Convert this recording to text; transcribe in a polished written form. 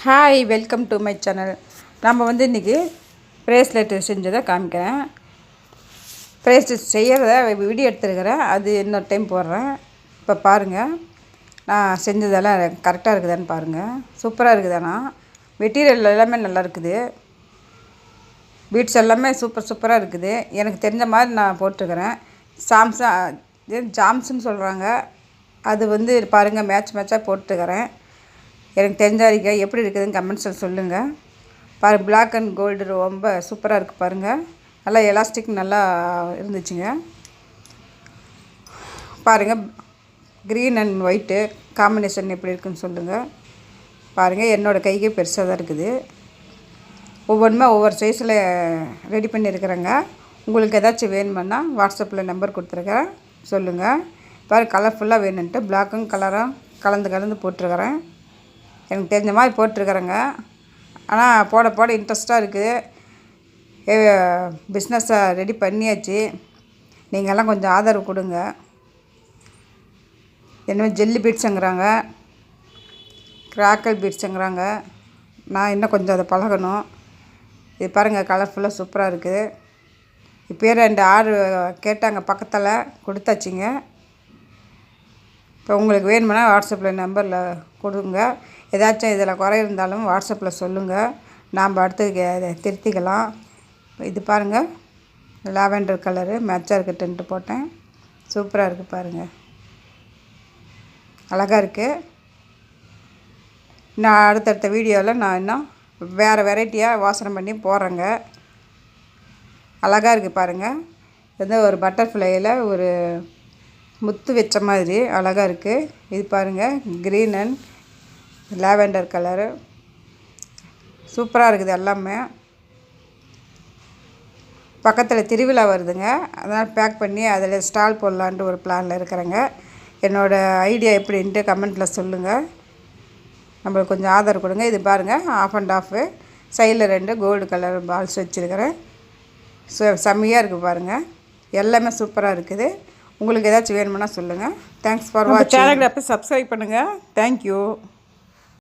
Hi, welcome to my channel. நம்ம இன்றைக்கி bracelet செஞ்சதை காமிக்கிறேன். ப்ரேஸ்லெட் செய்கிறத வீடியோ எடுத்துருக்கிறேன், அது இன்னொரு டைம் போடுறேன். இப்போ பாருங்கள், நான் செஞ்சதெல்லாம் கரெக்டாக இருக்குதான்னு பாருங்கள். சூப்பராக இருக்குதாண்ணா. மெட்டீரியல் எல்லாமே நல்லா இருக்குது. பீட்ஸ் எல்லாமே சூப்பராக இருக்குது. எனக்கு தெரிஞ்ச மாதிரி நான் போட்டிருக்கிறேன். ஜாம்ஸ்ன்னு சொல்கிறாங்க. அது பாருங்கள், மேட்சாக போட்டுக்கிறேன். எனக்கு தெரிஞ்ச வரைக்கும் எப்படி இருக்குதுன்னு கமெண்ட்ஸில் சொல்லுங்கள். பிளாக் அண்ட் கோல்டு ரொம்ப சூப்பராக இருக்குது பாருங்கள். நல்லா எலாஸ்டிக் நல்லா இருந்துச்சுங்க. பாருங்கள், க்ரீன் அண்ட் ஒயிட்டு காம்பினேஷன் எப்படி இருக்குதுன்னு சொல்லுங்கள். பாருங்கள், என்னோடய கைக்கு பெருசாக தான் இருக்குது. ஒவ்வொன்றுமே ஒவ்வொரு சைஸில் ரெடி பண்ணியிருக்கிறேங்க. உங்களுக்கு ஏதாச்சும் வேணுமென்னா வாட்ஸ்அப்பில் நம்பர் கொடுத்துருக்கேன், சொல்லுங்கள். பாருங்கள், கலர்ஃபுல்லாக வேணுன்ட்டு பிளாக்கும் கலரும் கலந்து போட்டிருக்கிறேன். எனக்கு தெரிஞ்ச மாதிரி போட்டிருக்கிறேங்க. ஆனால் போட இன்ட்ரெஸ்ட்டாக இருக்குது. பிஸ்னஸை ரெடி பண்ணியாச்சு. நீங்கள்லாம் கொஞ்சம் ஆதரவு கொடுங்க. என்ன ஜெல்லி பீட்ஸுங்கிறாங்க, கிராக்கல் பீட்ஸுங்கிறாங்க. நான் இன்னும் கொஞ்சம் அதை பழகணும். இது பாருங்கள், கலர்ஃபுல்லாக சூப்பராக இருக்குது. இப்போ 2 ஆர்டர் கேட்டாங்க, பக்கத்தில் கொடுத்தாச்சுங்க. இப்போ உங்களுக்கு வேணுமென்னா வாட்ஸ்அப்பில் நம்பரில் கொடுங்க. ஏதாச்சும் இதில் குறை இருந்தாலும் வாட்ஸ்அப்பில் சொல்லுங்கள், நாம் அடுத்து திருத்திக்கலாம். இது பாருங்கள், லாவெண்டர் கலரு மேட்சாக இருக்குதுன்ட்டு போட்டேன். சூப்பராக இருக்குது பாருங்கள், அழகாக இருக்குது. நான் அடுத்தடுத்த வீடியோவில் நான் இன்னும் வேறு வெரைட்டியாக வாசனை பண்ணி போடுறேங்க. அழகாக இருக்குது பாருங்கள். ஒரு பட்டர்ஃப்ளையில் ஒரு முத்து வச்ச மாதிரி அழகாக இருக்குது. இது பாருங்கள், க்ரீன் அண்ட் லாவெண்டர் கலரு சூப்பராக இருக்குது. எல்லாமே பக்கத்தில் திருவிழா வருதுங்க, அதனால் பேக் பண்ணி அதில் ஸ்டால் போடலான்ட்டு ஒரு பிளானில் இருக்கிறேங்க. என்னோடய ஐடியா எப்படின்ட்டு கமெண்ட்டில் சொல்லுங்கள். நம்மளுக்கு கொஞ்சம் ஆதரவு கொடுங்க. இது பாருங்கள், ஆஃப் அண்ட் ஆஃபு சைடில் 2 கோல்டு கலர் பால்ஸ் வச்சுருக்கிறேன். செம்மையாக இருக்குது பாருங்கள். எல்லாமே சூப்பராக இருக்குது. உங்களுக்கு ஏதாச்சும் வேணுமென்னா சொல்லுங்கள். தேங்க்ஸ் ஃபார் வாட்சிங். சேனலை சப்ஸ்கிரைப் பண்ணுங்கள். தேங்க்யூ.